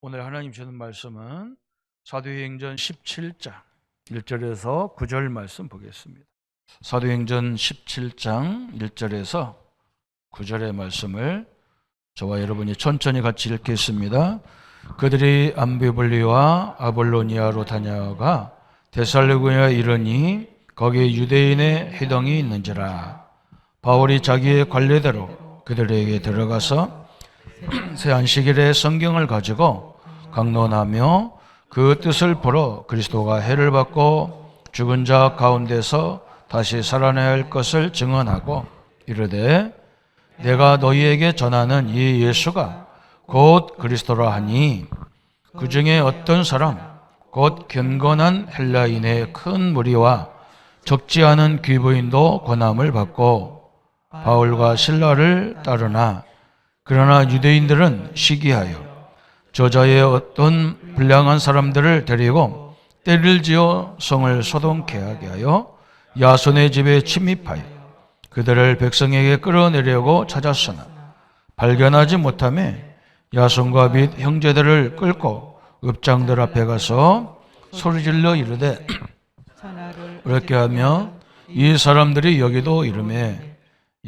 오늘 하나님 주는 말씀은 사도행전 17장 1절에서 9절 말씀 보겠습니다. 사도행전 17장 1절에서 9절의 말씀을 저와 여러분이 천천히 같이 읽겠습니다. 그들이 암비볼리와 아볼로니아로 다녀가 데살로니가에 이르니 거기에 유대인의 회당이 있는지라. 바울이 자기의 관례대로 그들에게 들어가서 새 안식일에 성경을 가지고 강론하며 그 뜻을 풀어 그리스도가 해를 받고 죽은 자 가운데서 다시 살아나야 할 것을 증언하고 이르되 내가 너희에게 전하는 이 예수가 곧 그리스도라 하니 그 중에 어떤 사람 곧 경건한 헬라인의 큰 무리와 적지 않은 귀부인도 권함을 받고 바울과 실라를 따르나 그러나 유대인들은 시기하여 저자의 어떤 불량한 사람들을 데리고 때를 지어 성을 소동케 하게 하여 야손의 집에 침입하여 그들을 백성에게 끌어내려고 찾았으나 발견하지 못하매 야손과 및 형제들을 끌고 읍장들 앞에 가서 소리질러 이르되 그렇게 하며 이 사람들이 여기도 이르매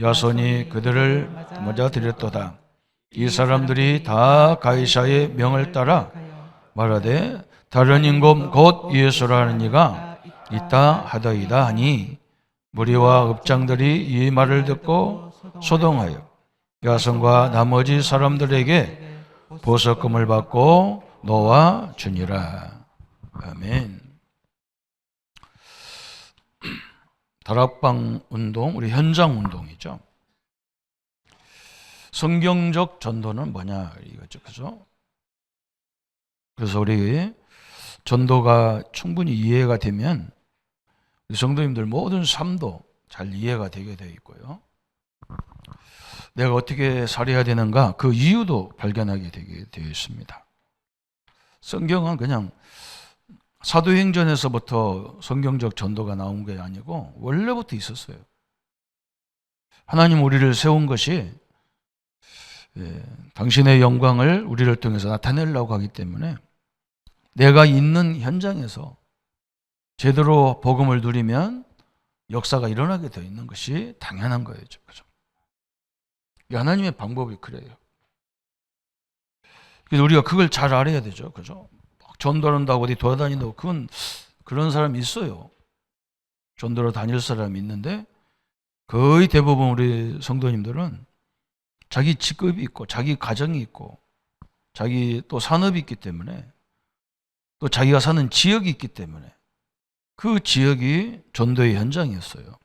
야손이 그들을 맞아들였도다. 이 사람들이 다 가이사의 명을 따라 말하되 다른 임금 곧 예수라는 이가 있다 하더이다 하니 무리와 읍장들이 이 말을 듣고 소동하여 야손과 나머지 사람들에게 보석금을 받고 놓아 주니라. 아멘. 다락방 운동, 우리 현장 운동이죠. 성경적 전도는 뭐냐 이거죠, 그죠? 그래서 우리 전도가 충분히 이해가 되면 우리 성도님들 모든 삶도 잘 이해가 되게 되어 있고요. 내가 어떻게 살아야 되는가 그 이유도 발견하게 되게 되어 있습니다. 성경은 그냥 사도행전에서부터 성경적 전도가 나온 게 아니고 원래부터 있었어요. 하나님 우리를 세운 것이 당신의 영광을 우리를 통해서 나타내려고 하기 때문에 내가 있는 현장에서 제대로 복음을 누리면 역사가 일어나게 되어 있는 것이 당연한 거예요. 그죠? 하나님의 방법이 그래요. 그래서 우리가 그걸 잘 알아야 되죠. 그죠? 전도한다고 어디 돌아다닌다고 그런 사람이 있어요. 전도로 다닐 사람이 있는데 거의 대부분 우리 성도님들은 자기 직급이 있고 자기 가정이 있고 자기 또 산업이 있기 때문에 또 자기가 사는 지역이 있기 때문에 그 지역이 전도의 현장이었어요.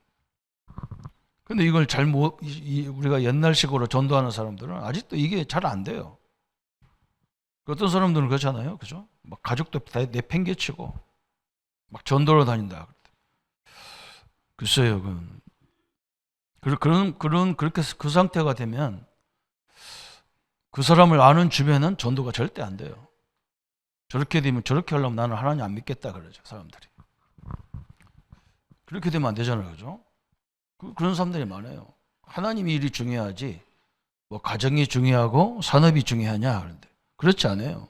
근데 이걸 우리가 옛날식으로 전도하는 사람들은 아직도 이게 잘 안 돼요. 어떤 사람들은 그렇잖아요. 그죠? 막 가족도 다 내팽개치고 막 전도로 다닌다. 글쎄요. 그렇게 그 상태가 되면 그 사람을 아는 주변은 전도가 절대 안 돼요. 저렇게 되면 저렇게 하려면 나는 하나님 안 믿겠다 그러죠, 사람들이. 그렇게 되면 안 되잖아요, 그죠? 그런 사람들이 많아요. 하나님 일이 중요하지, 뭐 가정이 중요하고 산업이 중요하냐 그런데 그렇지 않아요.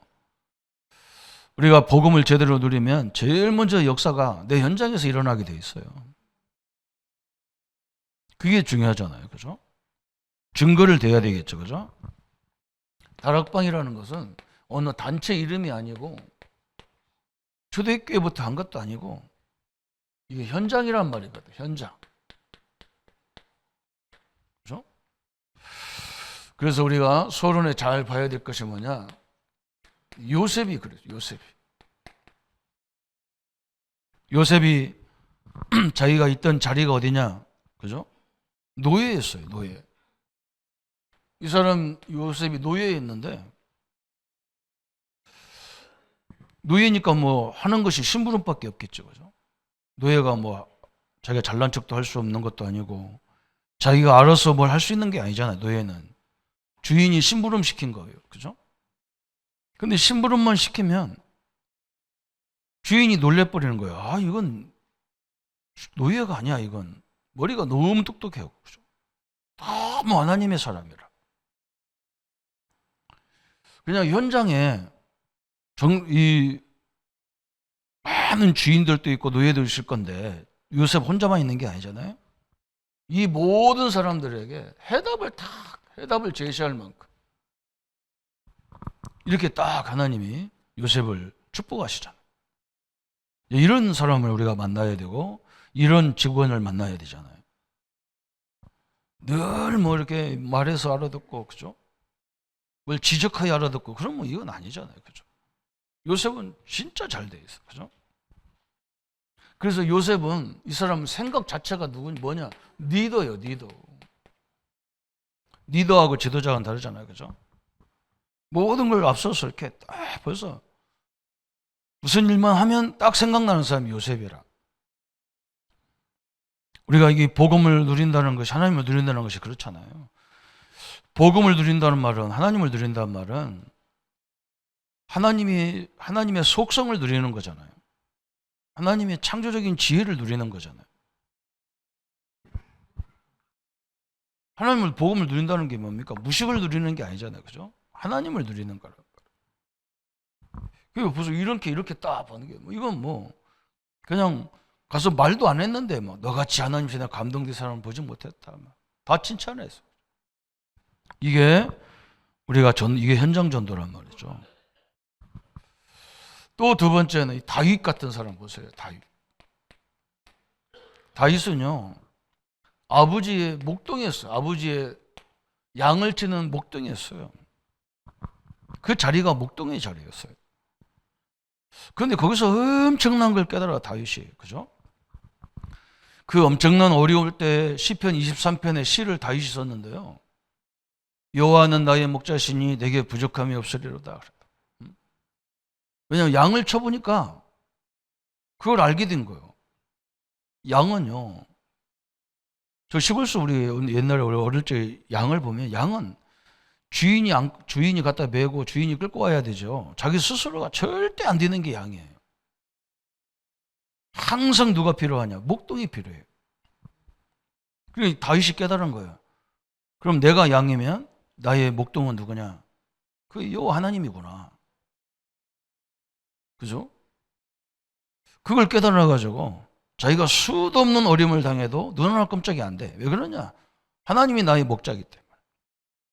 우리가 복음을 제대로 누리면 제일 먼저 역사가 내 현장에서 일어나게 돼 있어요. 그게 중요하잖아요, 그죠? 증거를 대야 되겠죠, 그죠? 다락방이라는 것은 어느 단체 이름이 아니고 초대교회부터 한 것도 아니고 이게 현장이란 말이거든. 현장. 그렇죠? 그래서 우리가 서론에 잘 봐야 될 것이 뭐냐? 요셉이 그래요. 요셉이 자기가 있던 자리가 어디냐? 그죠? 노예였어요. 노예. 이 사람 요셉이 노예였는데 노예니까 뭐 하는 것이 심부름밖에 없겠죠. 그죠? 노예가 뭐 자기가 잘난 척도 할 수 없는 것도 아니고 자기가 알아서 뭘 할 수 있는 게 아니잖아요. 노예는 주인이 심부름 시킨 거예요. 그죠? 근데 심부름만 시키면 주인이 놀래버리는 거예요. 아, 이건 노예가 아니야. 이건 머리가 너무 똑똑해요. 그죠? 너무 하나님의 사람이라. 그냥 현장에 이 많은 주인들도 있고 노예도 있을 건데 요셉 혼자만 있는 게 아니잖아요. 이 모든 사람들에게 해답을 제시할 만큼 이렇게 딱 하나님이 요셉을 축복하시잖아요. 이런 사람을 우리가 만나야 되고 이런 직원을 만나야 되잖아요. 늘 뭐 이렇게 말해서 알아듣고, 그죠? 뭘 지적하여 알아듣고, 그러면 이건 아니잖아요. 그죠? 요셉은 진짜 잘 돼 있어. 그죠? 그래서 요셉은 이 사람 생각 자체가 뭐냐? 리더예요, 리더. 리더하고 지도자는 다르잖아요. 그죠? 모든 걸 앞서서 이렇게 딱 벌써 무슨 일만 하면 딱 생각나는 사람이 요셉이라. 우리가 이게 복음을 누린다는 것이, 하나님을 누린다는 것이 그렇잖아요. 복음을 누린다는 말은, 하나님을 누린다는 말은 하나님의 속성을 누리는 거잖아요. 하나님의 창조적인 지혜를 누리는 거잖아요. 하나님을, 복음을 누린다는 게 뭡니까? 무식을 누리는 게 아니잖아요. 그죠? 하나님을 누리는 거라고. 그리고 벌써 이렇게 딱 보는 게, 이건 그냥 가서 말도 안 했는데, 너같이 하나님 신에 감동된 사람을 보지 못했다. 다 칭찬했어. 이게 이게 현장 전도란 말이죠. 또 두 번째는 다윗 같은 사람 보세요. 다윗은요, 아버지의 목동이었어요. 아버지의 양을 치는 목동이었어요. 그 자리가 목동의 자리였어요. 그런데 거기서 엄청난 걸 깨달아, 다윗이. 그죠? 그 엄청난 어려울 때 시편 23편의 시를 다윗이 썼는데요. 여호와는 나의 목자시니 내게 부족함이 없으리로다. 왜냐하면 양을 쳐보니까 그걸 알게 된 거예요. 양은요, 저 시골서 우리 옛날에 어릴 때 양을 보면, 양은 주인이 갖다 메고 주인이 끌고 와야 되죠. 자기 스스로가 절대 안 되는 게 양이에요. 항상 누가 필요하냐? 목동이 필요해요. 그래서 다윗이 깨달은 거예요. 그럼 내가 양이면 나의 목동은 누구냐? 그 여호와 하나님이구나. 그죠? 그걸 깨달아가지고 자기가 수도 없는 어려움을 당해도 눈 하나 깜짝이 안 돼. 왜 그러냐? 하나님이 나의 목자이기 때문에.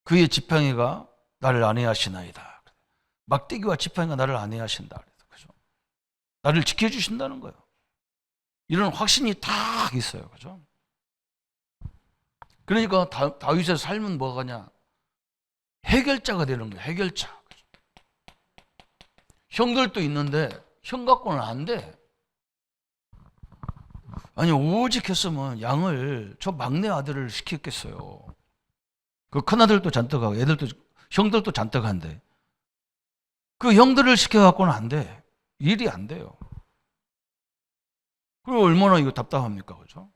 그의 지팡이가 나를 안위하시나이다. 막대기와 지팡이가 나를 안위하신다. 그죠? 나를 지켜주신다는 거예요. 이런 확신이 딱 있어요. 그죠? 그러니까 다윗의 삶은 뭐가냐? 해결자가 되는 거예요. 해결자. 그죠? 형들도 있는데 형 갖고는 안 돼. 아니, 오직 했으면 양을 저 막내 아들을 시켰겠어요. 그 큰아들도 잔뜩 하고 형들도 잔뜩 한데 그 형들을 시켜갖고는 안 돼. 일이 안 돼요. 그리고 얼마나 이거 답답합니까? 그죠?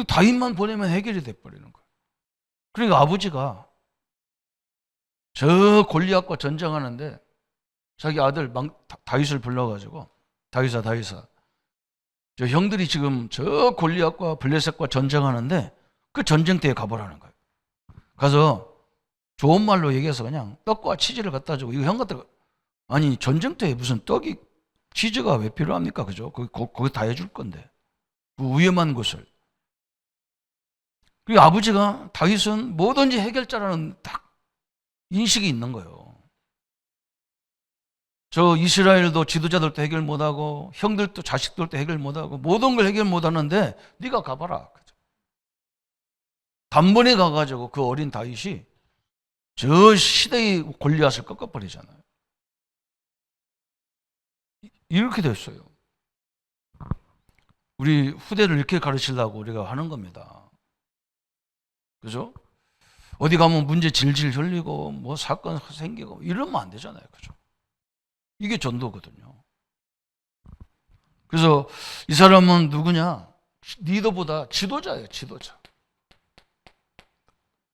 다윗만 보내면 해결이 돼버리는 거예요. 그러니까 아버지가 저 골리앗과 전쟁하는데 자기 아들 다윗을 불러가지고, 다윗아, 저 형들이 지금 저 골리앗과 블레셋과 전쟁하는데 그 전쟁터에 가보라는 거예요. 가서 좋은 말로 얘기해서 그냥 떡과 치즈를 갖다 주고, 이거 형 갖다, 아니 전쟁터에 무슨 떡이 치즈가 왜 필요합니까? 그죠? 거기 다 해줄 건데 그 위험한 곳을. 그리고 아버지가, 다윗은 뭐든지 해결자라는 딱 인식이 있는 거예요. 저 이스라엘도 지도자들도 해결 못하고 형들도 자식들도 해결 못하고 모든 걸 해결 못하는데 네가 가봐라. 단번에 가가지고 그 어린 다윗이 저 시대의 골리앗을 꺾어버리잖아요. 이렇게 됐어요. 우리 후대를 이렇게 가르치려고 우리가 하는 겁니다. 그죠? 어디 가면 문제 질질 흘리고 뭐 사건 생기고 이러면 안 되잖아요. 그죠? 이게 전도거든요. 그래서 이 사람은 누구냐? 리더보다 지도자예요. 지도자.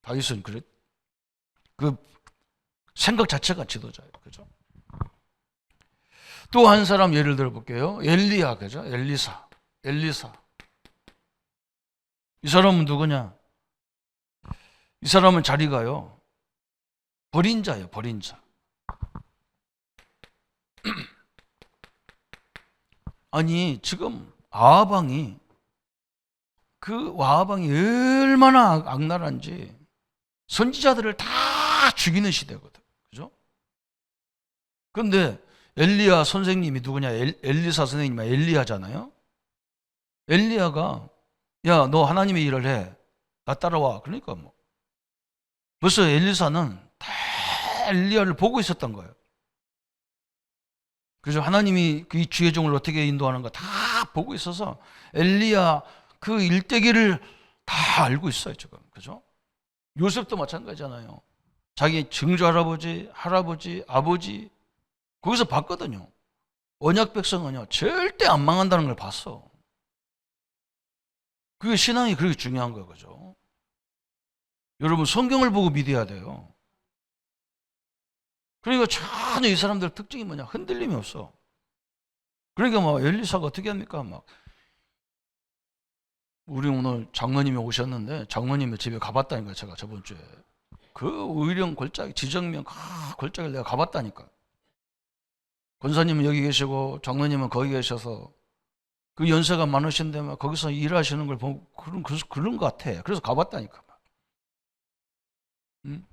다윗은 그래. 그 생각 자체가 지도자예요. 그죠? 또 한 사람 예를 들어 볼게요. 엘리야. 그죠? 엘리사. 이 사람은 누구냐? 이 사람은 자리가요, 버린 자예요. 버린 자. 아니 지금 아하방이 그 아하방이 얼마나 악랄한지 선지자들을 다 죽이는 시대거든. 그죠? 근데 엘리야 선생님이 누구냐? 엘리사 선생님이 엘리야잖아요. 엘리야가 야, 너 하나님의 일을 해. 나 따라와. 그러니까 뭐 벌써 엘리사는 다 엘리야를 보고 있었던 거예요. 그래서 하나님이 그 주의 종을 어떻게 인도하는 거 다 보고 있어서 엘리야 그 일대기를 다 알고 있어요 지금. 그죠? 요셉도 마찬가지잖아요. 자기 증조 할아버지, 아버지 거기서 봤거든요. 언약 백성은요 절대 안 망한다는 걸 봤어. 그게 신앙이 그렇게 중요한 거예요. 그죠? 여러분 성경을 보고 믿어야 돼요. 그러니까 전혀 이 사람들 특징이 뭐냐? 흔들림이 없어. 그러니까 막 엘리사가 어떻게 합니까? 막 우리 오늘 장로님이 오셨는데 장로님의 집에 가봤다니까 제가 저번 주에 그 의령 골짜기 지정면 골짜기를 내가 가봤다니까. 권사님은 여기 계시고 장로님은 거기 계셔서 그 연세가 많으신데 막 거기서 일하시는 걸 보고 그런 것 같아. 그래서 가봤다니까. 응?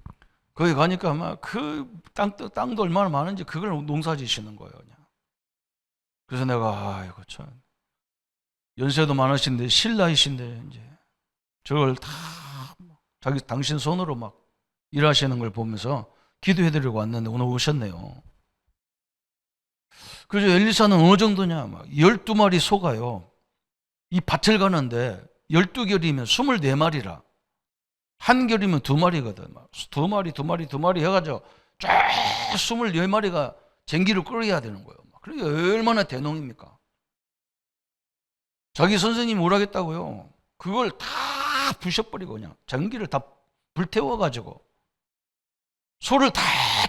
거기 가니까 막 그 땅도 얼마나 많은지 그걸 농사 지시는 거예요. 그냥. 그래서 내가 아이고 참 연세도 많으신데 신라이신데 이제 저걸 다 당신 손으로 막 일하시는 걸 보면서 기도해드리고 왔는데 오늘 오셨네요. 그래서 엘리사는 어느 정도냐? 막 12마리 소가요. 이 밭을 가는데 12결이면 24마리라. 한 결이면 2마리거든. 막 2마리 해가지고 쫙 24마리가 쟁기를 끌어야 되는 거예요. 그러게 얼마나 대농입니까? 자기 선생님이 오라겠다고요. 그걸 다 부셔버리고 그냥 전기를 다 불태워가지고 소를 다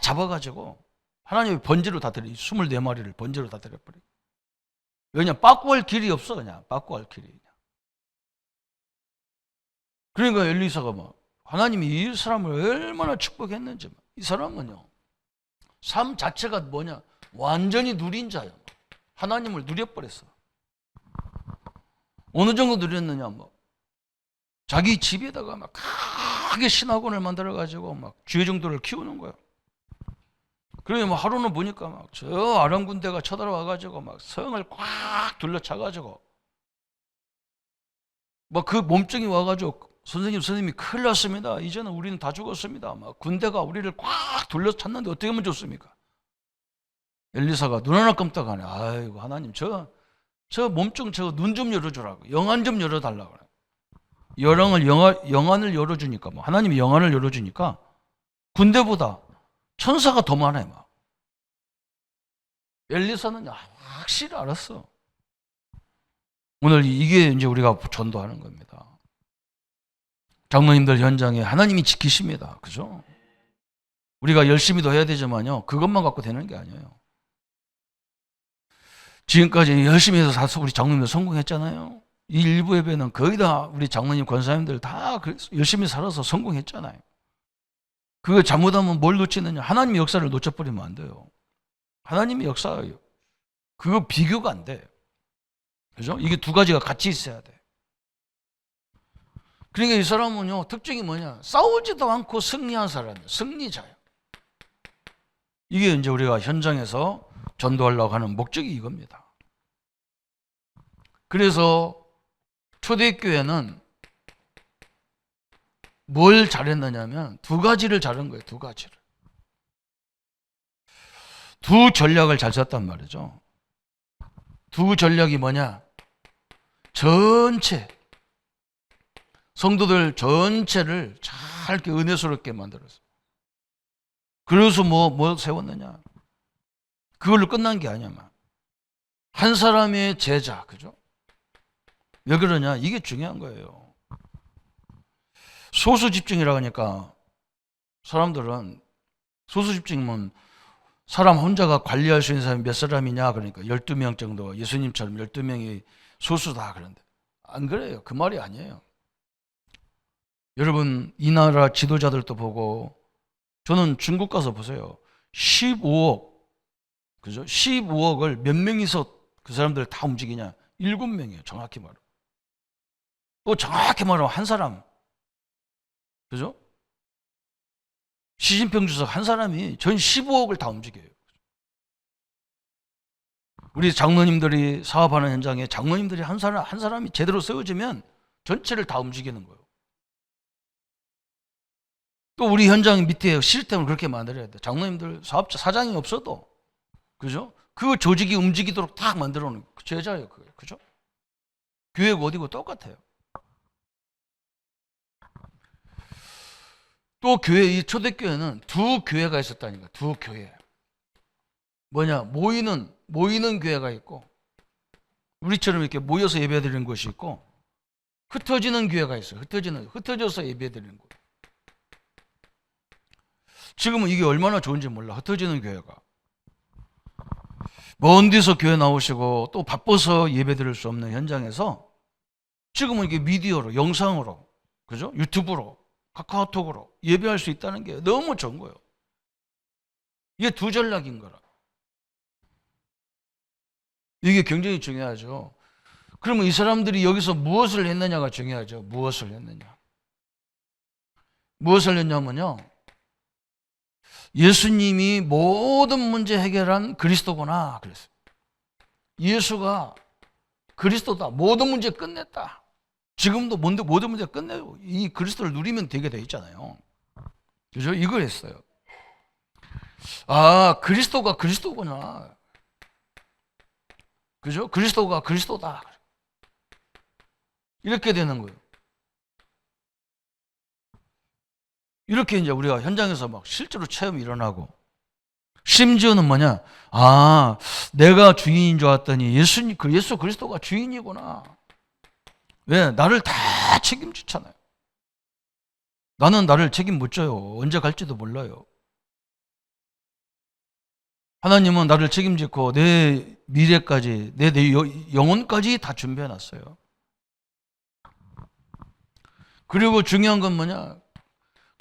잡아가지고 하나님의 번제로 다 드려. 24마리를 번제로 다 드려버리고. 왜냐? 빠꾸할 길이 없어. 그냥 빠꾸할 길이. 그러니까 엘리사가 막 하나님이 이 사람을 얼마나 축복했는지. 이 사람은요 삶 자체가 뭐냐? 완전히 누린 자야. 하나님을 누려버렸어. 어느 정도 누렸느냐? 뭐 자기 집에다가 막 크게 신학원을 만들어가지고 막 주의 정도를 키우는 거야. 그러니 뭐 하루는 보니까 막 저 아랑군대가 쳐들어와가지고 막 성을 꽉 둘러차가지고 막 그 몸뚱이 와가지고 선생님이 큰일 났습니다. 이제는 우리는 다 죽었습니다. 막 군대가 우리를 꽉 둘러찼는데 어떻게 하면 좋습니까? 엘리사가 눈 하나 깜짝 안 해. 아이고 하나님 저 몸뚱 저 눈 좀 열어주라고. 영안 좀 열어달라고. 영안을 열어주니까 뭐 하나님이 영안을 열어주니까 군대보다 천사가 더 많아요. 막. 엘리사는 확실히 알았어. 오늘 이게 이제 우리가 전도하는 겁니다. 장로님들 현장에 하나님이 지키십니다. 그죠? 우리가 열심히 더 해야 되지만요. 그것만 갖고 되는 게 아니에요. 지금까지 열심히 해서 우리 장로님들 성공했잖아요. 이 일부 예배는 거의 다 우리 장로님 권사님들 다 열심히 살아서 성공했잖아요. 그거 잘못하면 뭘 놓치느냐? 하나님의 역사를 놓쳐버리면 안 돼요. 하나님의 역사예요. 그거 비교가 안 돼. 그죠? 이게 두 가지가 같이 있어야 돼. 그러니까 이 사람은요, 특징이 뭐냐? 싸우지도 않고 승리한 사람이에요. 승리자예요. 이게 이제 우리가 현장에서 전도하려고 하는 목적이 이겁니다. 그래서 초대교회는 뭘 잘했느냐면 두 가지를 잘한 거예요. 두 가지를. 두 전략을 잘 썼단 말이죠. 두 전략이 뭐냐? 전체 성도들 전체를 잘 이렇게 은혜스럽게 만들었어요. 그래서 뭐 세웠느냐? 그걸로 끝난 게 아니야. 한 사람의 제자, 그죠? 왜 그러냐? 이게 중요한 거예요. 소수 집중이라고 하니까 사람들은 소수 집중이면 사람 혼자가 관리할 수 있는 사람이 몇 사람이냐? 그러니까 12명 정도, 예수님처럼 12명이 소수다. 그런데 안 그래요. 그 말이 아니에요. 여러분, 이 나라 지도자들도 보고, 저는 중국 가서 보세요. 15억, 그죠? 15억을 몇 명이서 그 사람들 다 움직이냐? 7명이에요. 정확히 말하면. 또 정확히 말하면 한 사람. 그죠? 시진핑 주석 한 사람이 전 15억을 다 움직여요. 우리 장로님들이 사업하는 현장에 장로님들이 한 사람이 제대로 세워지면 전체를 다 움직이는 거예요. 또 우리 현장 밑에 시스템을 그렇게 만들어야 돼. 장로님들 사업자 사장이 없어도, 그죠? 그 조직이 움직이도록 딱 만들어 놓은 제자예요, 그게. 그죠? 교회가 어디고 똑같아요. 또 교회, 이 초대교회는 두 교회가 있었다니까. 두 교회. 뭐냐? 모이는 교회가 있고, 우리처럼 이렇게 모여서 예배 드리는 것이 있고, 흩어지는 교회가 있어요. 흩어져서 예배 드리는 거. 지금은 이게 얼마나 좋은지 몰라. 흩어지는 교회가. 먼 데서 교회 나오시고 또 바빠서 예배 드릴 수 없는 현장에서 지금은 이게 미디어로, 영상으로, 그죠? 유튜브로, 카카오톡으로 예배할 수 있다는 게 너무 좋은 거예요. 이게 두 전략인 거라. 이게 굉장히 중요하죠. 그러면 이 사람들이 여기서 무엇을 했느냐가 중요하죠. 무엇을 했느냐. 무엇을 했냐면요. 예수님이 모든 문제 해결한 그리스도구나 그랬어요. 예수가 그리스도다. 모든 문제 끝냈다. 지금도 모든 문제 끝내고 이 그리스도를 누리면 되게 돼 있잖아요. 그죠? 이걸 했어요. 아, 그리스도가 그리스도구나. 그죠? 그리스도가 그리스도다. 이렇게 되는 거예요. 이렇게 이제 우리가 현장에서 막 실제로 체험이 일어나고, 심지어는 뭐냐? 아, 내가 주인인 줄 알았더니 예수 그리스도가 주인이구나. 왜? 나를 다 책임지잖아요. 나는 나를 책임 못 져요. 언제 갈지도 몰라요. 하나님은 나를 책임지고 내 미래까지, 내 영혼까지 다 준비해 놨어요. 그리고 중요한 건 뭐냐?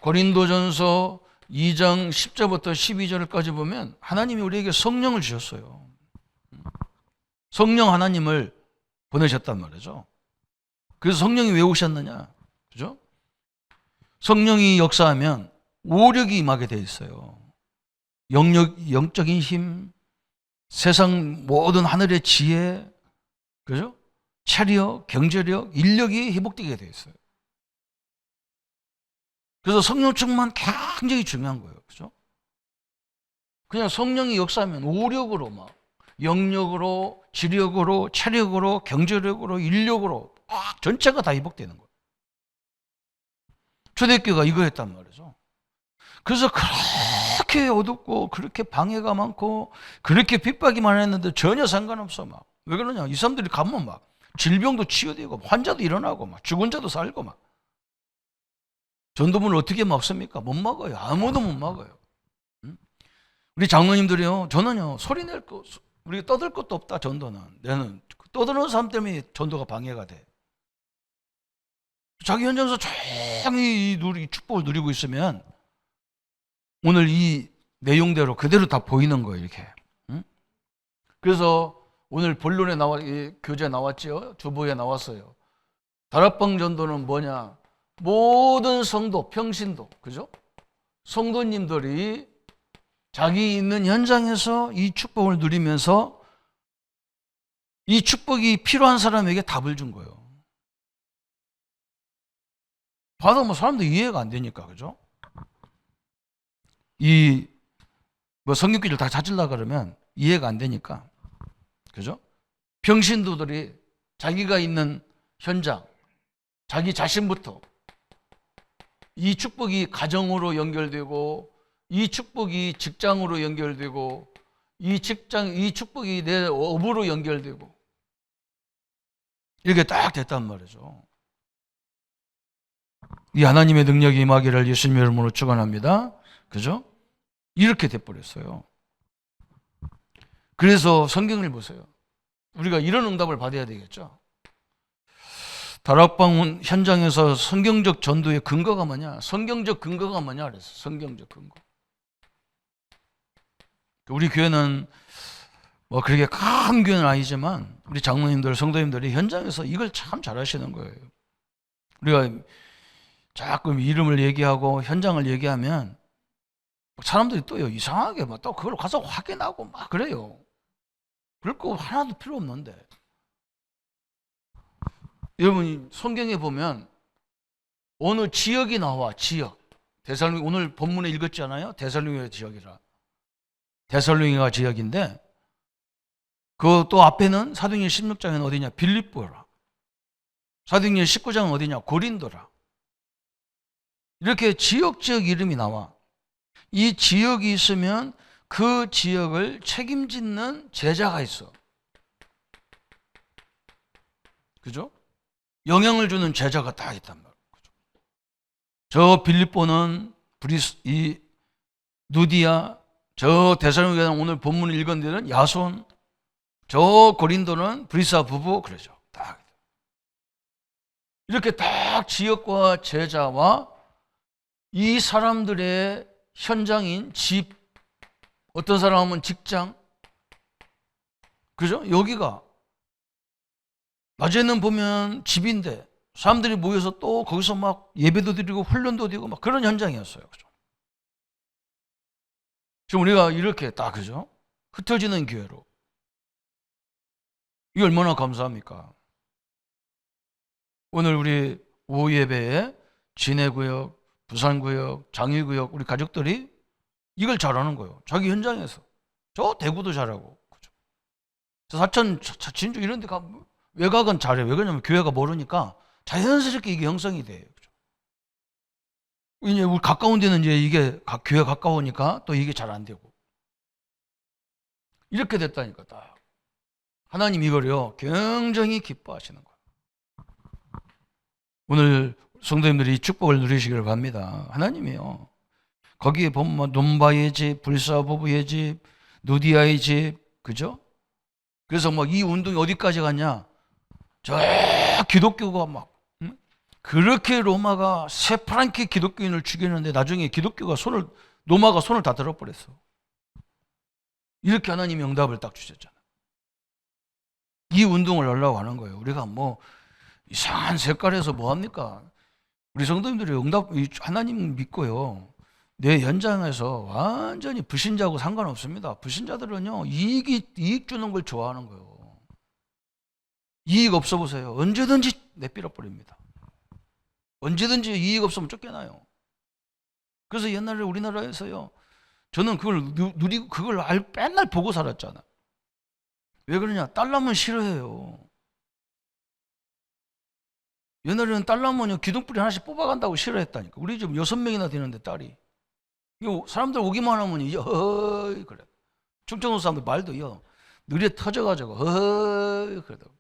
고린도전서 2장 10절부터 12절까지 보면 하나님이 우리에게 성령을 주셨어요. 성령 하나님을 보내셨단 말이죠. 그래서 성령이 왜 오셨느냐? 그죠? 성령이 역사하면 오력이 임하게 돼 있어요. 영적인 힘, 세상 모든 하늘의 지혜, 그죠? 체력, 경제력, 인력이 회복되게 돼 있어요. 그래서 성령 충만 굉장히 중요한 거예요. 그죠? 그냥 성령이 역사하면 오력으로 막 영력으로, 지력으로, 체력으로, 경제력으로, 인력으로 막 전체가 다 회복되는 거예요. 초대교회가 이거 했단 말이죠. 그래서 그렇게 어둡고 그렇게 방해가 많고 그렇게 핍박이 많았는데 전혀 상관없어. 막 왜 그러냐? 이 사람들이 가면 막 질병도 치유되고 환자도 일어나고 막 죽은 자도 살고 막. 전도문을 어떻게 막습니까? 못 막아요. 아무도 못 막아요. 우리 장로님들이요, 저는요, 소리 낼 거, 우리가 떠들 것도 없다, 전도는. 나는 떠드는 사람 때문에 전도가 방해가 돼. 자기 현장에서 조용히 이 축복을 누리고 있으면 오늘 이 내용대로 그대로 다 보이는 거예요, 이렇게. 그래서 오늘 본론에 교재 나왔죠? 주보에 나왔어요. 다락방 전도는 뭐냐? 모든 성도, 평신도, 그죠? 성도님들이 자기 있는 현장에서 이 축복을 누리면서 이 축복이 필요한 사람에게 답을 준 거예요. 봐도 뭐 사람도 이해가 안 되니까, 그죠? 성경기를 다 찾으려고 그러면 이해가 안 되니까, 그죠? 평신도들이 자기가 있는 현장, 자기 자신부터 이 축복이 가정으로 연결되고, 이 축복이 직장으로 연결되고, 이 축복이 내 업으로 연결되고, 이렇게 딱 됐단 말이죠. 이 하나님의 능력이 임하기를 예수님의 이름으로 축원합니다. 그죠? 이렇게 돼버렸어요. 그래서 성경을 보세요. 우리가 이런 응답을 받아야 되겠죠. 다락방 현장에서 성경적 전도의 근거가 뭐냐? 성경적 근거가 뭐냐? 그랬어. 성경적 근거. 우리 교회는 뭐 그렇게 큰 교회는 아니지만 우리 장로님들, 성도님들이 현장에서 이걸 참 잘하시는 거예요. 우리가 자꾸 이름을 얘기하고 현장을 얘기하면 사람들이 또요 이상하게 막 또 그걸 가서 확인하고 막 그래요. 그럴 거 하나도 필요 없는데. 여러분 성경에 보면 어느 지역이 나와. 지역. 데살로니 오늘 본문에 읽었잖아요. 데살로니가 지역이라. 데살로니가 지역인데 그 또 앞에는 사도행전 16장에는 어디냐? 빌립보라. 사도행전 19장은 어디냐? 고린도라. 이렇게 지역 이름이 나와. 이 지역이 있으면 그 지역을 책임짓는 제자가 있어. 그죠? 영향을 주는 제자가 다 있단 말이에요. 저 빌립보는 이 누디아, 저 데살로니가는 오늘 본문을 읽은 데는 야손, 저 고린도는 브리사 부부 그러죠. 딱 이렇게 딱 지역과 제자와 이 사람들의 현장인 집, 어떤 사람은 직장, 그죠? 여기가 낮에는 보면 집인데 사람들이 모여서 또 거기서 막 예배도 드리고 훈련도 드리고 막 그런 현장이었어요. 그죠? 지금 우리가 이렇게 딱 그죠? 흩어지는 교회로. 이게 얼마나 감사합니까? 오늘 우리 오후 예배에 진해구역, 부산구역, 장일구역 우리 가족들이 이걸 잘하는 거예요. 자기 현장에서. 저 대구도 잘하고. 그죠? 저 사천, 진주 이런 데 가면 외곽은 잘해요. 왜 그러냐면 교회가 모르니까 자연스럽게 이게 형성이 돼요. 그죠? 이제 우리 가까운 데는 이제 이게 교회 가까우니까 또 이게 잘 안 되고. 이렇게 됐다니까, 딱. 하나님 이거를요, 굉장히 기뻐하시는 거예요. 오늘 성도님들이 이 축복을 누리시기를 바랍니다. 하나님이요. 거기에 보면 논바의 집, 불사 부부의 집, 누디아의 집, 그죠? 그래서 뭐 이 운동이 어디까지 갔냐? 저 기독교가 막 그렇게 로마가 새파랗게 기독교인을 죽이는데 나중에 로마가 손을 다 들어버렸어. 이렇게 하나님이 응답을 딱 주셨잖아. 이 운동을 하려고 하는 거예요. 우리가 뭐 이상한 색깔에서 뭐 합니까? 우리 성도님들이 하나님 믿고요. 내 현장에서 완전히 불신자하고 상관없습니다. 불신자들은요, 이익 주는 걸 좋아하는 거예요. 이익 없어 보세요. 언제든지 내밀어 버립니다. 언제든지 이익 없으면 쫓겨나요. 그래서 옛날에 우리나라에서요, 저는 그걸 누리고 그걸 맨날 보고 살았잖아. 왜 그러냐? 딸 낳으면 싫어해요. 옛날에는 딸 낳으면 기둥뿌리 하나씩 뽑아간다고 싫어했다니까. 우리 집 6명이나 되는데 딸이. 사람들 오기만 하면 이제 허허이 그래. 충청도 사람들 말도요. 느려 터져가지고 허허이 그러더라고.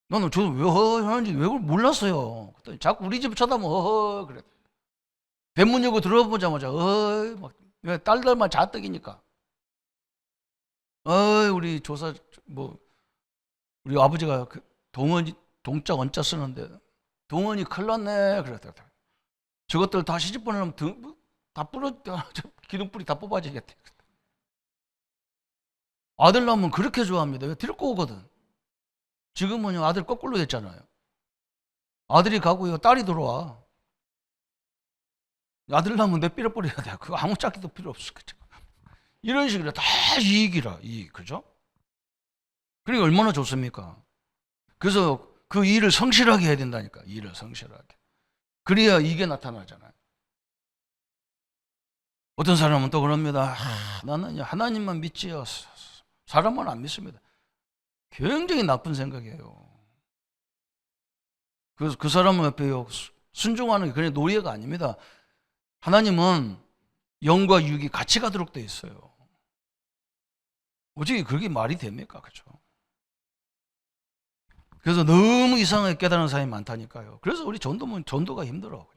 나는 저도 왜 허허이 하는지 왜 그걸 몰랐어요. 그랬더니 자꾸 우리 집 쳐다보면 허허이 그래. 대문 열고 들어보자마자 허허이 막 딸들만 자떡이니까. 우리 조사 우리 아버지가 동자 원자 쓰는데 동원이 큰일 났네 그랬다. 저것들 다 시집 보내려면 다 기둥뿌리 다 뽑아지겠대. 아들 낳으면 그렇게 좋아합니다. 왜 데리고 오거든. 지금은 아들 거꾸로 됐잖아요. 아들이 가고요, 딸이 들어와. 아들 낳으면 내 삐려버려야 돼. 그거 아무 짝기도 필요 없어. 그죠? 이런 식으로 다 이익이라, 이익. 그죠? 그러니까 얼마나 좋습니까? 그래서 그 일을 성실하게 해야 된다니까. 일을 성실하게. 그래야 이게 나타나잖아요. 어떤 사람은 또 그럽니다. 나는 하나님만 믿지요. 사람은 안 믿습니다. 굉장히 나쁜 생각이에요. 그래서 그 사람은 옆에요, 순종하는 게 그냥 놀이가 아닙니다. 하나님은 영과 육이 같이 가도록 돼 있어요. 어떻게 그게 말이 됩니까? 그죠? 그래서 너무 이상하게 깨달은 사람이 많다니까요. 그래서 우리 전도가 힘들어.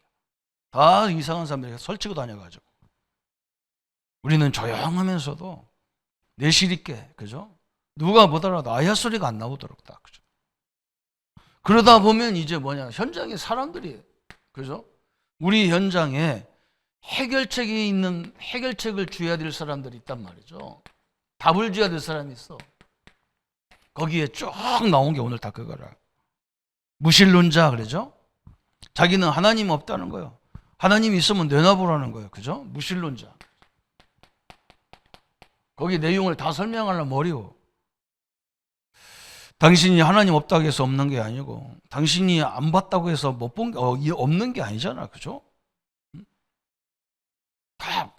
다 이상한 사람들이 설치고 다녀가지고. 우리는 조용하면서도 내실 있게, 그죠? 누가 보더라도 아야 소리가 안 나오도록 딱, 그죠? 그러다 보면 이제 현장에 사람들이, 그죠? 우리 현장에 해결책을 줘야 될 사람들이 있단 말이죠. 답을 줘야 될 사람이 있어. 거기에 쭉 나온 게 오늘 다 그거라. 무신론자 그러죠? 자기는 하나님 없다는 거예요. 하나님이 있으면 내놔보라는 거예요. 그죠? 무신론자. 거기 내용을 다 설명하려면 어려워. 당신이 하나님 없다고 해서 없는 게 아니고, 당신이 안 봤다고 해서 못 본 게 없는 게 아니잖아. 그죠? 다.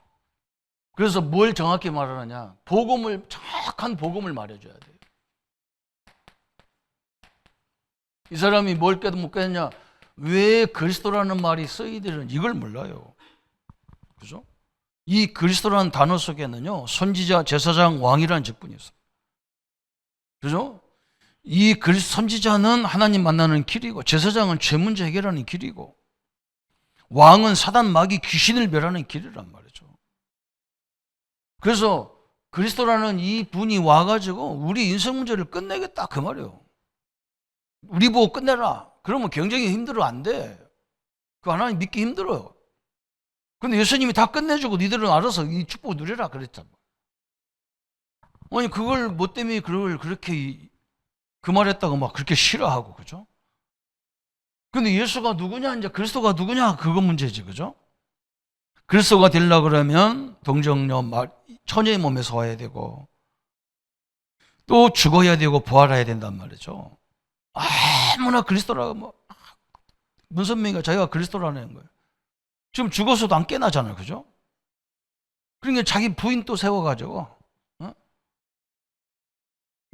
그래서 뭘 정확히 말하느냐? 복음을, 정확한 복음을 말해줘야 돼요. 이 사람이 뭘 깨도 못 깨느냐? 왜 그리스도라는 말이 쓰이들은 이걸 몰라요. 그죠? 이 그리스도라는 단어 속에는요, 선지자, 제사장, 왕이라는 직분이 있어요. 그죠? 이 선지자는 하나님 만나는 길이고, 제사장은 죄 문제 해결하는 길이고, 왕은 사단 마귀 귀신을 멸하는 길이란 말이죠. 그래서 그리스도라는 이 분이 와가지고 우리 인생 문제를 끝내겠다 그 말이에요. 우리 보고 끝내라. 그러면 경쟁이 힘들어 안 돼. 그 하나님 믿기 힘들어요. 근데 예수님이 다 끝내주고 니들은 알아서 이 축복 누려라 그랬잖아. 아니 그걸 뭐 때문에 그걸 그렇게 그 말했다고 막 그렇게 싫어하고 그죠? 근데 예수가 누구냐 이제 그리스도가 누구냐 그거 문제지 그죠? 그리스도가 되려고 그러면 동정녀 처녀의 몸에서 와야 되고 또 죽어야 되고 부활해야 된단 말이죠. 아무나 그리스도라고 뭐 문선명이가 자기가 그리스도라는 거예요. 지금 죽어서도 안 깨나잖아요. 그죠? 그러니까 자기 부인 또 세워가지고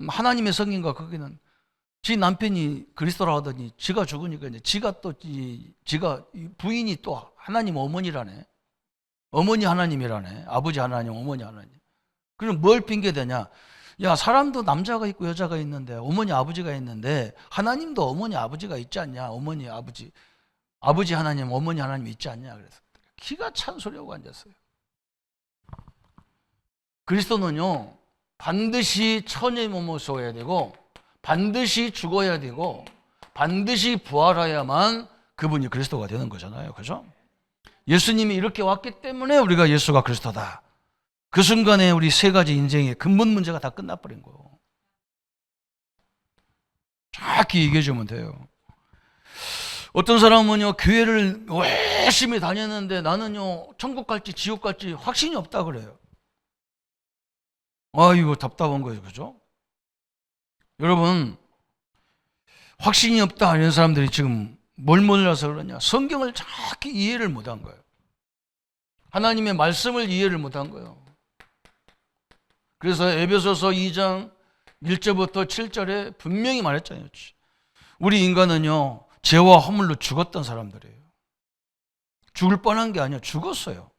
하나님의 성인과 거기는 지 남편이 그리스도라 하더니 지가 죽으니까 이제 지가 또 지가 부인이 또 하나님 어머니라네. 어머니 하나님이라네. 아버지 하나님, 어머니 하나님. 그럼 뭘 핑계대냐? 야, 사람도 남자가 있고 여자가 있는데 어머니 아버지가 있는데 하나님도 어머니 아버지가 있지 않냐? 어머니 아버지 하나님, 어머니 하나님 있지 않냐? 그래서 기가 찬 소리하고 앉았어요. 그리스도는요 반드시 처녀의 몸을 쏘아야 되고 반드시 죽어야 되고 반드시 부활해야만 그분이 그리스도가 되는 거잖아요. 그죠? 예수님이 이렇게 왔기 때문에 우리가 예수가 그리스도다. 그 순간에 우리 세 가지 인생의 근본 문제가 다 끝나버린 거예요. 정확히 얘기해 주면 돼요. 어떤 사람은요 교회를 열심히 다녔는데 나는요 천국 갈지 지옥 갈지 확신이 없다 그래요. 이거 답답한 거예요. 그죠? 여러분 확신이 없다 이런 사람들이 지금 뭘 몰라서 그러냐? 성경을 정확히 이해를 못한 거예요. 하나님의 말씀을 이해를 못한 거예요. 그래서 에베소서 2장 1절부터 7절에 분명히 말했잖아요. 우리 인간은요 죄와 허물로 죽었던 사람들이에요. 죽을 뻔한 게 아니에요. 죽었어요.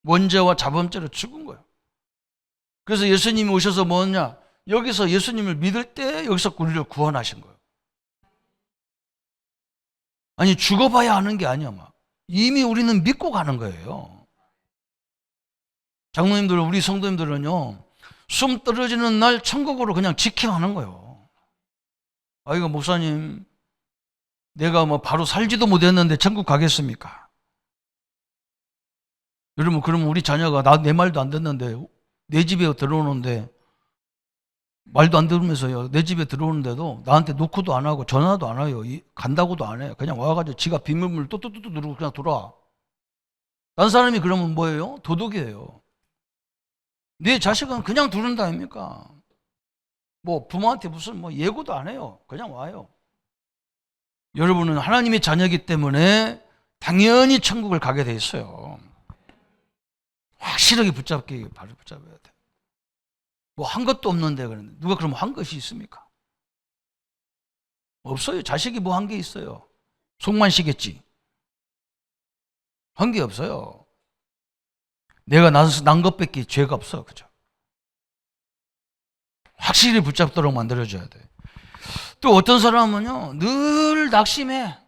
원죄와 자범죄로 죽은 거예요. 그래서 예수님이 오셔서 뭐냐? 여기서 예수님을 믿을 때 여기서 우리를 구원하신 거예요. 아니 죽어봐야 아는 게 아니야. 막 이미 우리는 믿고 가는 거예요. 장로님들, 우리 성도님들은요 숨 떨어지는 날 천국으로 그냥 직행하는 거예요. 이거 목사님 내가 뭐 바로 살지도 못했는데 천국 가겠습니까? 여러분 그러면 우리 자녀가 내 말도 안 듣는데 내 집에 들어오는데 말도 안 들으면서요 내 집에 들어오는데도 나한테 노크도 안 하고 전화도 안 와요. 간다고도 안 해요. 그냥 와가지고 지가 비밀문을 뚜뚜뚜뚜 누르고 그냥 돌아와. 딴 사람이 그러면 뭐예요? 도둑이에요. 내 자식은 그냥 두른다 아닙니까? 뭐 부모한테 무슨 뭐 예고도 안 해요. 그냥 와요. 여러분은 하나님의 자녀이기 때문에 당연히 천국을 가게 돼 있어요. 확실하게 바로 붙잡아야 돼. 뭐 한 것도 없는데 그런데 누가 그러면 한 것이 있습니까? 없어요. 자식이 뭐 한 게 있어요. 속만 시겠지. 한 게 없어요. 내가 난 것밖에 죄가 없어. 그죠? 확실히 붙잡도록 만들어줘야 돼. 또 어떤 사람은요 늘 낙심해.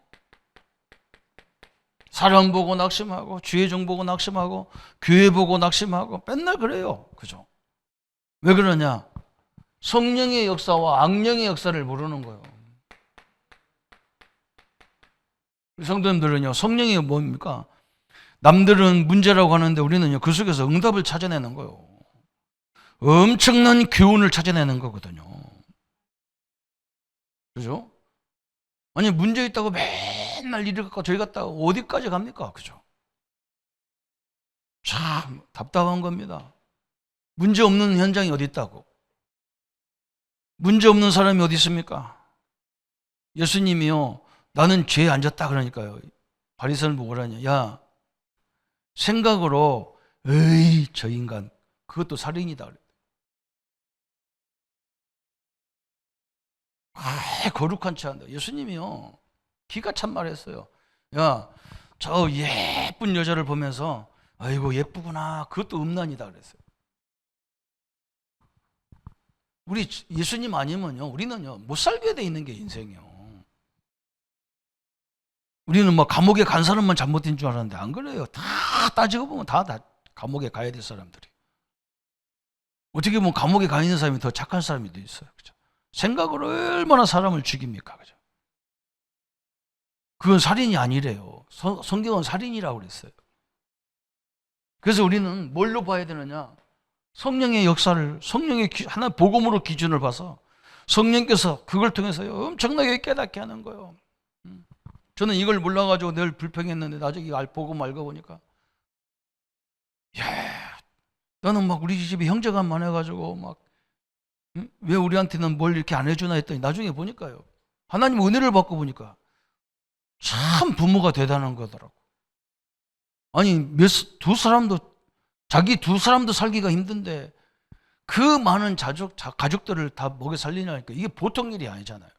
사람 보고 낙심하고 주의 종 보고 낙심하고 교회 보고 낙심하고 맨날 그래요. 그죠? 왜 그러냐? 성령의 역사와 악령의 역사를 모르는 거예요. 성도님들은요 성령이 뭡니까? 남들은 문제라고 하는데 우리는요 그 속에서 응답을 찾아내는 거예요. 엄청난 교훈을 찾아내는 거거든요. 그죠? 아니, 문제 있다고 맨날 이리 갔다 저리 갔다 어디까지 갑니까? 그죠? 참 답답한 겁니다. 문제 없는 현장이 어디 있다고? 문제 없는 사람이 어디 있습니까? 예수님이요, 나는 죄에 앉았다 그러니까요, 바리새인을 보고 그러냐, 야, 생각으로 에이 저 인간 그것도 살인이다. 거룩한 채 한다. 예수님이요, 기가 찬 말했어요. 야, 저 예쁜 여자를 보면서 아이고 예쁘구나, 그것도 음란이다 그랬어요. 우리 예수님 아니면요, 우리는요 못 살게 돼 있는 게 인생이요. 우리는 뭐 감옥에 간 사람만 잘못된 줄 알았는데 안 그래요. 다 따지고 보면 다 감옥에 가야 될 사람들이. 어떻게 보면 감옥에 가 있는 사람이 더 착한 사람이 더 있어요. 그죠? 생각으로 얼마나 사람을 죽입니까? 그죠? 그건 살인이 아니래요. 성경은 살인이라고 그랬어요. 그래서 우리는 뭘로 봐야 되느냐? 성령의 역사를, 성령의 하나 복음으로 기준을 봐서 성령께서 그걸 통해서 엄청나게 깨닫게 하는 거예요. 저는 이걸 몰라가지고 늘 불평했는데 나중에 복음 알고 보니까, 야, 나는 막 우리 집에 형제가 많아가지고 막 왜 우리한테는 뭘 이렇게 안 해주나 했더니 나중에 보니까요, 하나님 은혜를 받고 보니까 참 부모가 대단한 거더라고. 아니 두 사람도, 자기 두 사람도 살기가 힘든데 그 많은 가족들을 다 먹여 살리냐니까 이게 보통 일이 아니잖아요.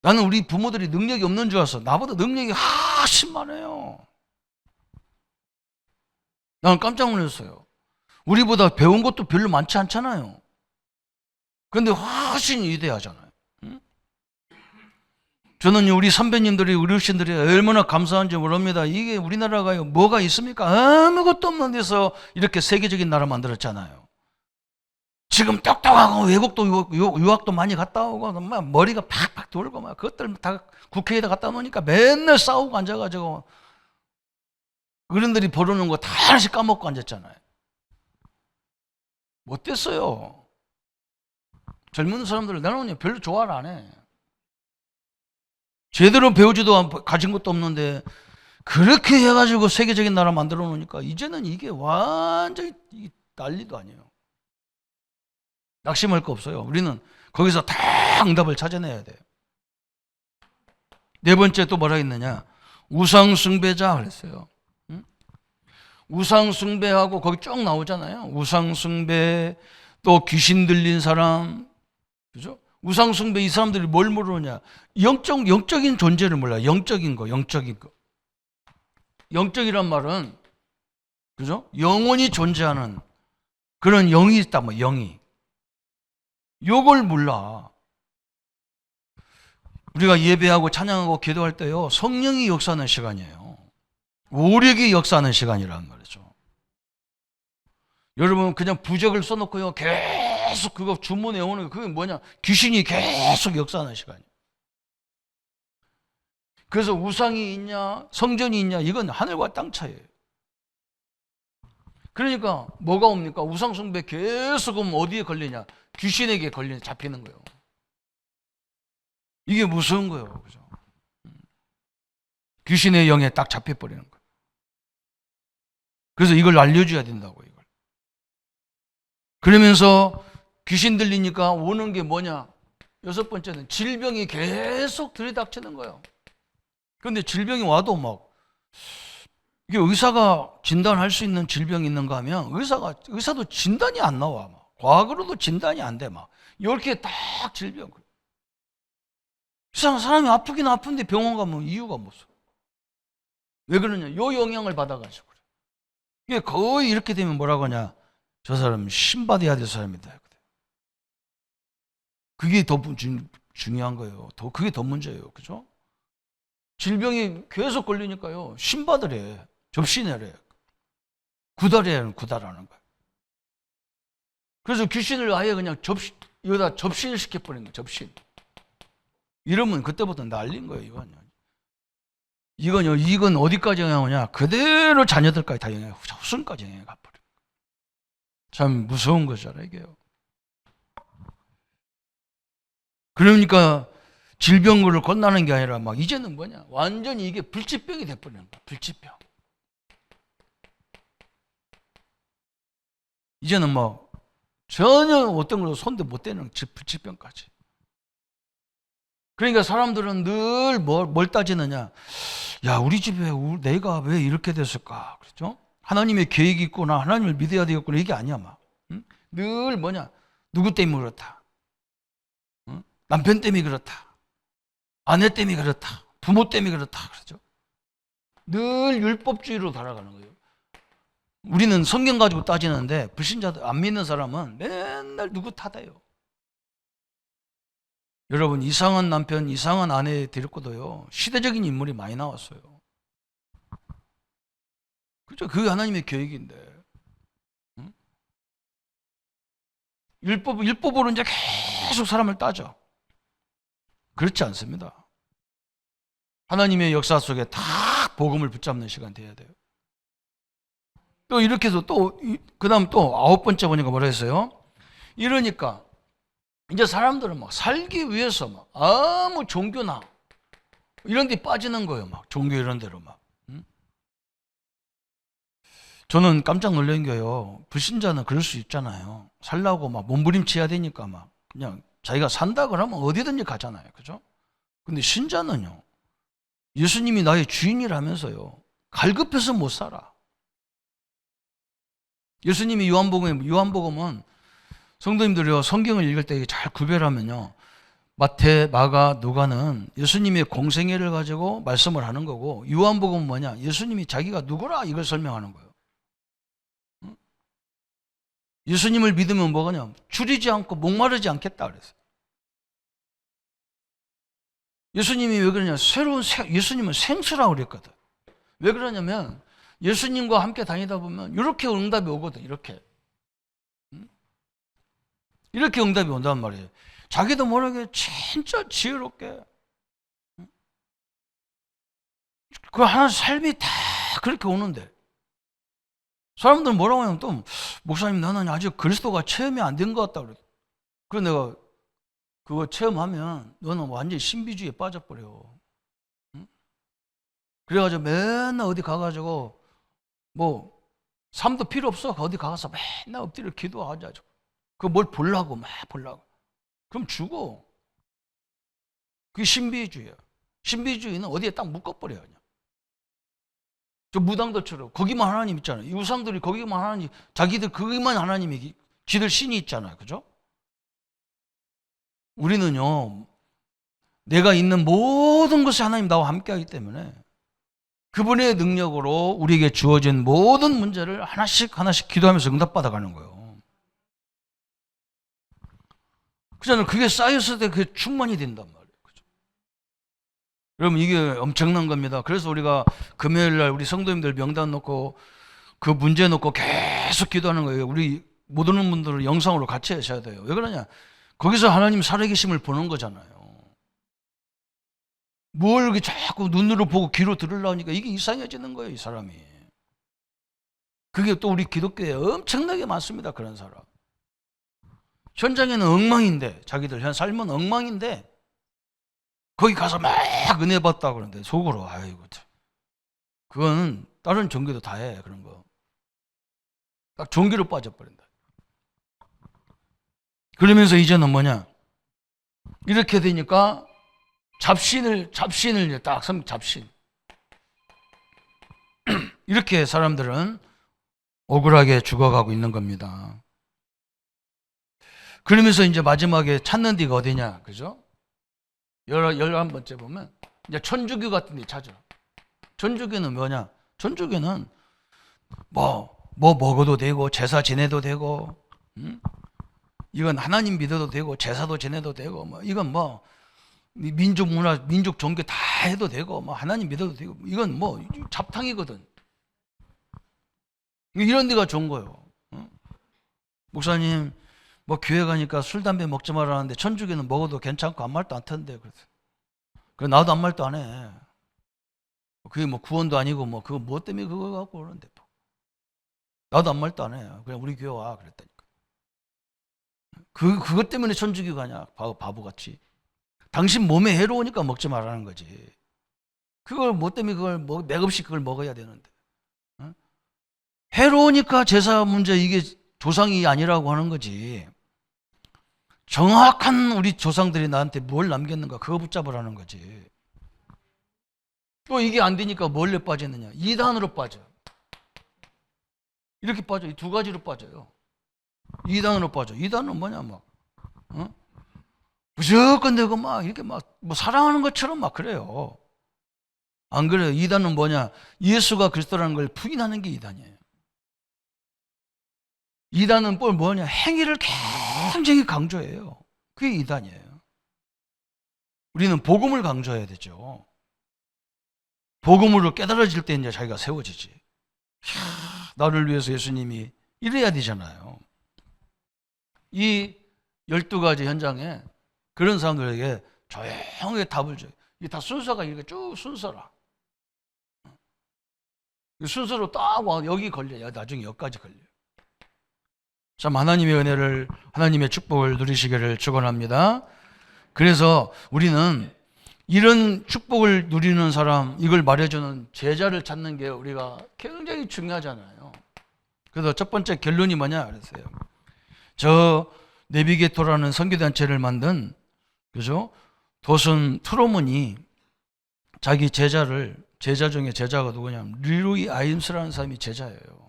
나는 우리 부모들이 능력이 없는 줄 알았어. 나보다 능력이 훨씬 많아요. 나는 깜짝 놀랐어요. 우리보다 배운 것도 별로 많지 않잖아요. 그런데 훨씬 위대하잖아요. 응? 저는 우리 선배님들이, 우리 어르신들이 얼마나 감사한지 모릅니다. 이게 우리나라가 뭐가 있습니까? 아무것도 없는 데서 이렇게 세계적인 나라 만들었잖아요. 지금 똑똑하고 외국도 유학도 많이 갔다 오고 막 머리가 팍팍 돌고 막 그것들 다 국회에다 갖다 놓으니까 맨날 싸우고 앉아가지고 어른들이 벌어놓은 거 다 하나씩 까먹고 앉았잖아요. 못 됐어요. 젊은 사람들 나는 별로 좋아를 안 해. 제대로 배우지도 가진 것도 없는데 그렇게 해가지고 세계적인 나라 만들어 놓으니까 이제는 이게 완전히 난리도 아니에요. 낙심할 거 없어요. 우리는 거기서 다 응답을 찾아내야 돼요. 네 번째 또 뭐라 했느냐? 우상숭배자 그랬어요. 응? 우상숭배하고 거기 쭉 나오잖아요. 우상숭배, 또 귀신 들린 사람, 그죠? 우상숭배, 이 사람들이 뭘 모르느냐? 영적인 존재를 몰라. 영적인 거. 영적이란 말은, 그죠? 영원히 존재하는 그런 영이 있다, 뭐, 영이. 요걸 몰라. 우리가 예배하고 찬양하고 기도할 때요, 성령이 역사하는 시간이에요. 오력이 역사하는 시간이라는 말이죠. 여러분, 그냥 부적을 써놓고요, 계속 그거 주문해 오는 거, 그게 뭐냐? 귀신이 계속 역사하는 시간이에요. 그래서 우상이 있냐, 성전이 있냐, 이건 하늘과 땅 차이예요. 그러니까 뭐가 옵니까? 우상숭배 계속 오면 어디에 걸리냐? 귀신에게 잡히는 거예요. 이게 무서운 거예요. 그죠? 귀신의 영에 딱 잡혀버리는 거예요. 그래서 이걸 알려줘야 된다고, 이걸. 그러면서 귀신 들리니까 오는 게 뭐냐? 여섯 번째는 질병이 계속 들이닥치는 거예요. 그런데 질병이 와도 막, 이게 의사가 진단할 수 있는 질병이 있는가 하면 의사도 진단이 안 나와. 막. 과학으로도 진단이 안 돼. 막. 이렇게 딱 질병. 사람이 아프긴 아픈데 병원 가면 이유가 무슨? 왜 그러냐? 요 영향을 받아가지고 그래. 이게 거의 이렇게 되면 뭐라고 하냐? 저 사람 신받아야 될 사람이다. 그게 더 중요한 거예요. 그게 더 문제예요. 그죠? 질병이 계속 걸리니까요, 신받으래. 접신해래. 구달하는 거예요. 그래서 귀신을 아예 그냥 여기다 접신을 시켜버린 거예요. 접신. 이러면 그때부터 날린 거예요. 이건 어디까지 영향 오냐? 그대로 자녀들까지 다 영향, 후손까지 영향 가버려. 참 무서운 거잖아요, 이게요. 그러니까 질병을 건너는 게 아니라 막 이제는 뭐냐? 완전히 이게 불치병이 돼버리는 거야, 불치병. 이제는 뭐 전혀 어떤 걸로 손도 못 대는 불치병까지. 그러니까 사람들은 늘 뭘 따지느냐? 야, 우리 집에 내가 왜 이렇게 됐을까? 그렇죠? 하나님의 계획이 있구나, 하나님을 믿어야 되겠구나, 이게 아니야, 막. 응? 늘 뭐냐? 누구 때문에 그렇다. 응? 남편 때문에 그렇다. 아내 때문에 그렇다. 부모 때문에 그렇다. 그렇죠? 늘 율법주의로 살아가는 거예요. 우리는 성경 가지고 따지는데 불신자들, 안 믿는 사람은 맨날 누구 탓해요. 여러분, 이상한 남편, 이상한 아내 데리고도요, 시대적인 인물이 많이 나왔어요. 그죠? 그게 하나님의 계획인데. 응? 율법으로 이제 계속 사람을 따져. 그렇지 않습니다. 하나님의 역사 속에 다 복음을 붙잡는 시간 돼야 돼요. 또 이렇게 해서 그 다음 또 9번째 보니까 뭐라 했어요? 이러니까 이제 사람들은 막 살기 위해서 막 아무 종교나 이런 데 빠지는 거예요. 막 종교 이런 데로 막. 저는 깜짝 놀란 게요. 불신자는 그럴 수 있잖아요. 살라고 막 몸부림쳐야 되니까 막 그냥 자기가 산다 그러면 어디든지 가잖아요. 그죠? 근데 신자는요. 예수님이 나의 주인이라면서요. 갈급해서 못 살아. 예수님이 요한복음은 성도님들이요, 성경을 읽을 때 잘 구별하면요, 마태, 마가, 누가는 예수님의 공생애를 가지고 말씀을 하는 거고, 요한복음은 뭐냐? 예수님이 자기가 누구라 이걸 설명하는 거예요. 예수님을 믿으면 뭐가냐? 줄이지 않고 목마르지 않겠다 그랬어요. 예수님이 왜 그러냐? 예수님은 생수라고 그랬거든. 왜 그러냐면 예수님과 함께 다니다 보면 이렇게 응답이 오거든. 이렇게 응답이 온단 말이에요. 자기도 모르게 진짜 지혜롭게 그 하나 삶이 다 그렇게 오는데 사람들은 뭐라고 하냐면 또 목사님 나는 아직 그리스도가 체험이 안 된 것 같다 그래. 그래서 내가 그거 체험하면 너는 완전히 신비주의에 빠져버려. 그래가지고 맨날 어디 가가지고 뭐 삶도 필요 없어. 어디 가서 맨날 엎드려 기도하자. 그거 뭘 보려고 막 보려고. 그럼 죽어. 그게 신비주의야. 신비주의는 어디에 딱 묶어버려 그냥. 저 무당들처럼 거기만 하나님 있잖아요. 이 우상들이 거기만 하나님, 자기들 거기만 하나님이, 지들 신이 있잖아요. 그죠? 우리는요, 내가 있는 모든 것이 하나님 나와 함께 하기 때문에 그분의 능력으로 우리에게 주어진 모든 문제를 하나씩 하나씩 기도하면서 응답받아 가는 거예요. 그잖아요. 그게 쌓였을 때 그게 충만이 된단 말이에요. 그죠? 여러분, 이게 엄청난 겁니다. 그래서 우리가 금요일 날 우리 성도님들 명단 놓고 그 문제 놓고 계속 기도하는 거예요. 우리 못 오는 분들은 영상으로 같이 하셔야 돼요. 왜 그러냐? 거기서 하나님 살아계심을 보는 거잖아요. 뭘 이렇게 자꾸 눈으로 보고 귀로 들으려니까 이게 이상해지는 거예요, 이 사람이. 그게 또 우리 기독교에 엄청나게 많습니다, 그런 사람. 현장에는 엉망인데, 자기들 현 삶은 엉망인데, 거기 가서 막 은혜 받다 그러는데, 속으로, 아이고, 그건 다른 종교도 다 해, 그런 거. 딱 종교로 빠져버린다. 그러면서 이제는 뭐냐? 이렇게 되니까 잡신을 이제 딱 잡신. 이렇게 사람들은 억울하게 죽어가고 있는 겁니다. 그러면서 이제 마지막에 찾는 데가 어디냐, 그죠? 11번째 보면 이제 천주교 같은 데 찾아. 천주교는 뭐냐? 천주교는 뭐 먹어도 되고 제사 지내도 되고, 이건 하나님 믿어도 되고 제사도 지내도 되고, 뭐 이건 뭐 민족 문화, 민족 종교 다 해도 되고, 뭐 하나님 믿어도 되고, 이건 뭐 잡탕이거든. 이런 데가 좋은 거예요. 목사님, 뭐 교회 가니까 술 담배 먹지 말라는데 천주교는 먹어도 괜찮고 아무 말도 안 텐데. 그래 나도 아무 말도 안 해. 그게 뭐 구원도 아니고 뭐 그거 뭐 때문에 그거 갖고 그러는데. 나도 아무 말도 안 해요. 그냥 우리 교회 와 그랬다니까. 그것 때문에 천주교 가냐 바보같이. 당신 몸에 해로우니까 먹지 말라는 거지. 그걸 뭐 때문에 그걸 맥없이 그걸 먹어야 되는데. 어? 해로우니까 제사 문제 이게 조상이 아니라고 하는 거지. 정확한 우리 조상들이 나한테 뭘 남겼는가 그거 붙잡으라는 거지. 또 이게 안 되니까 뭘로 빠지느냐? 이단으로 빠져. 이렇게 빠져. 이 두 가지로 빠져요. 이단으로 빠져. 이단은 뭐냐 막 무조건 내가 막 이렇게 막 뭐 사랑하는 것처럼 막 그래요. 안 그래요? 이단은 뭐냐? 예수가 그리스도라는 걸 부인하는 게 이단이에요. 이단은 뭘 뭐냐? 행위를 굉장히 강조해요. 그게 이단이에요. 우리는 복음을 강조해야 되죠. 복음으로 깨달아질 때 이제 자기가 세워지지. 나를 위해서 예수님이 이래야 되잖아요. 이 12가지 현장에 그런 사람들에게 조용하게 답을 줘요. 이게 다 순서가 이렇게 쭉 순서라. 순서로 딱 와 여기 걸려요. 나중에 여기까지 걸려요. 참 하나님의 은혜를 하나님의 축복을 누리시기를 축원합니다. 그래서 우리는 이런 축복을 누리는 사람 이걸 말해주는 제자를 찾는 게 우리가 굉장히 중요하잖아요. 그래서 첫 번째 결론이 뭐냐 그랬어요. 저 내비게토라는 선교단체를 만든 그죠? 도슨 트로먼이 자기 제자 중에 제자가 누구냐면 리루이 아임스라는 사람이 제자예요.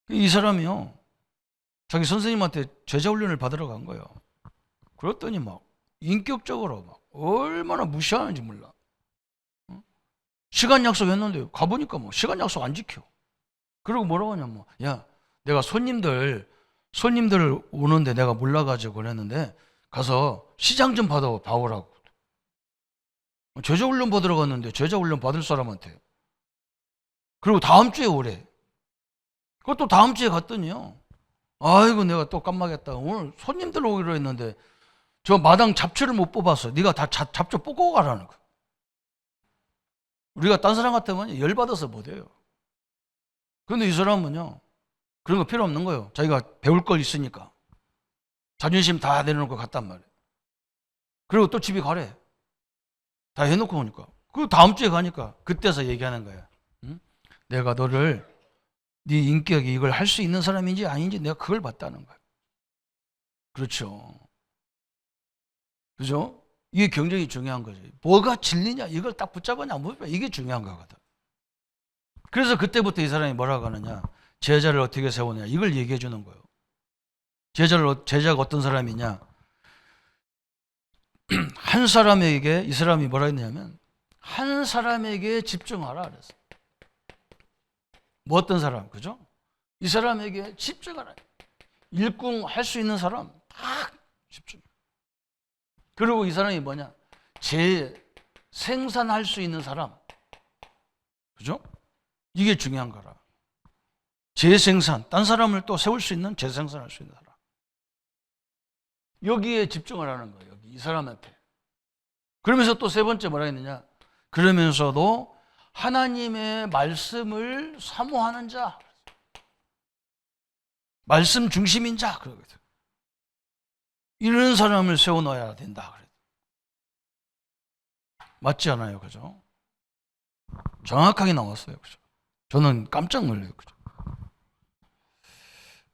이 사람이요. 자기 선생님한테 제자 훈련을 받으러 간 거예요. 그랬더니 막 인격적으로 막 얼마나 무시하는지 몰라. 시간 약속했는데 가보니까 뭐 시간 약속 안 지켜. 그리고 뭐라고 하냐면 야 내가 손님들 오는데 내가 몰라가지고 그랬는데 가서 시장 좀 봐오라고. 제자훈련 받으러 갔는데 제자훈련 받을 사람한테. 그리고 다음 주에 오래. 그것도 다음 주에 갔더니요. 아이고 내가 또 깜빡했다. 오늘 손님들 오기로 했는데 저 마당 잡초를 못 뽑았어. 네가 다 잡초 뽑고 가라는 거야. 우리가 딴 사람 같으면 열받아서 못해요. 그런데 이 사람은요. 그런 거 필요 없는 거예요. 자기가 배울 걸 있으니까. 자존심 다 내려놓고 갔단 말이에요. 그리고 또 집에 가래. 다 해놓고 오니까. 그 다음 주에 가니까 그때서 얘기하는 거야. 응? 내가 너를 네 인격이 이걸 할 수 있는 사람인지 아닌지 내가 그걸 봤다는 거야. 그렇죠. 그죠? 이게 굉장히 중요한 거죠. 뭐가 진리냐 이걸 딱 붙잡았냐 이게 중요한 거거든. 그래서 그때부터 이 사람이 뭐라고 하느냐. 제자를 어떻게 세우느냐 이걸 얘기해 주는 거예요. 제자가 어떤 사람이냐. 한 사람에게 이 사람이 뭐라 했냐면 한 사람에게 집중하라 그랬어. 뭐 어떤 사람 그죠? 이 사람에게 집중하라. 일궁할 수 있는 사람 딱 집중. 그리고 이 사람이 뭐냐? 재생산할 수 있는 사람. 그죠? 이게 중요한 거라. 재생산, 딴 사람을 또 세울 수 있는 재생산할 수 있는 사람. 여기에 집중을 하는 거예요. 여기 이 사람한테. 그러면서 또 세 번째 뭐라 했느냐? 그러면서도 하나님의 말씀을 사모하는 자, 말씀 중심인 자, 그러거든. 이런 사람을 세워놔야 된다. 맞지 않아요, 그죠? 정확하게 나왔어요, 그죠? 저는 깜짝 놀래요, 그죠?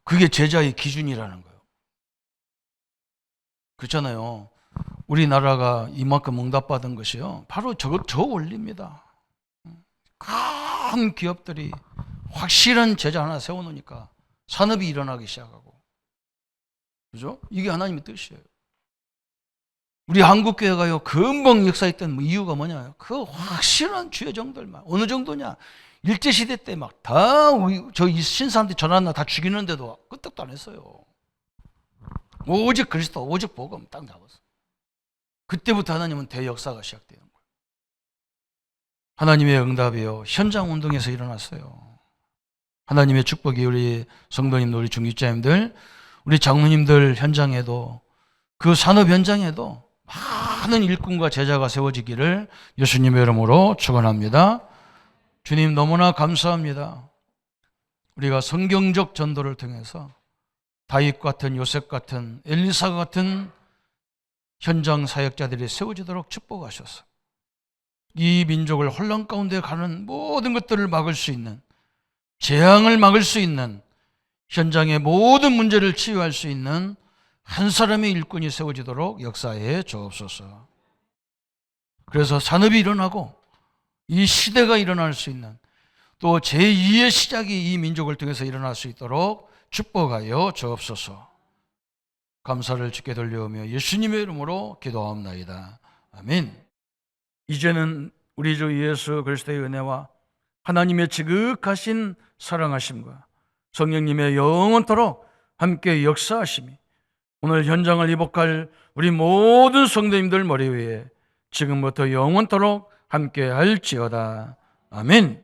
그게 제자의 기준이라는 거예요. 그렇잖아요. 우리나라가 이만큼 응답받은 것이요. 바로 저 원리입니다. 큰 기업들이 확실한 제자 하나 세워놓으니까 산업이 일어나기 시작하고. 그죠? 이게 하나님의 뜻이에요. 우리 한국교회가요, 금방 역사했던 이유가 뭐냐? 그 확실한 주의 정들만. 어느 정도냐? 일제시대 때 막 다 저 신사한테 전화나 다 죽이는데도 끄떡도 안 했어요. 오직 그리스도, 오직 복음 딱 잡았어. 그때부터 하나님은 대역사가 시작되는 거예요. 하나님의 응답이요, 현장 운동에서 일어났어요. 하나님의 축복이 우리 성도님들, 우리 중직자님들, 우리 장로님들 현장에도 그 산업 현장에도 많은 일꾼과 제자가 세워지기를 예수님의 이름으로 축원합니다. 주님 너무나 감사합니다. 우리가 성경적 전도를 통해서 다윗 같은, 요셉 같은, 엘리사 같은 현장 사역자들이 세워지도록 축복하셔서 이 민족을 혼란 가운데 가는 모든 것들을 막을 수 있는, 재앙을 막을 수 있는, 현장의 모든 문제를 치유할 수 있는 한 사람의 일꾼이 세워지도록 역사해 주옵소서. 그래서 산업이 일어나고 이 시대가 일어날 수 있는, 또 제2의 시작이 이 민족을 통해서 일어날 수 있도록 축복하여 주옵소서. 감사를 주께 돌려오며 예수님의 이름으로 기도하옵나이다. 아멘. 이제는 우리 주 예수 그리스도의 은혜와 하나님의 지극하신 사랑하심과 성령님의 영원토록 함께 역사하심이 오늘 현장을 이복할 우리 모든 성도님들 머리 위에 지금부터 영원토록 함께 할지어다. 아멘.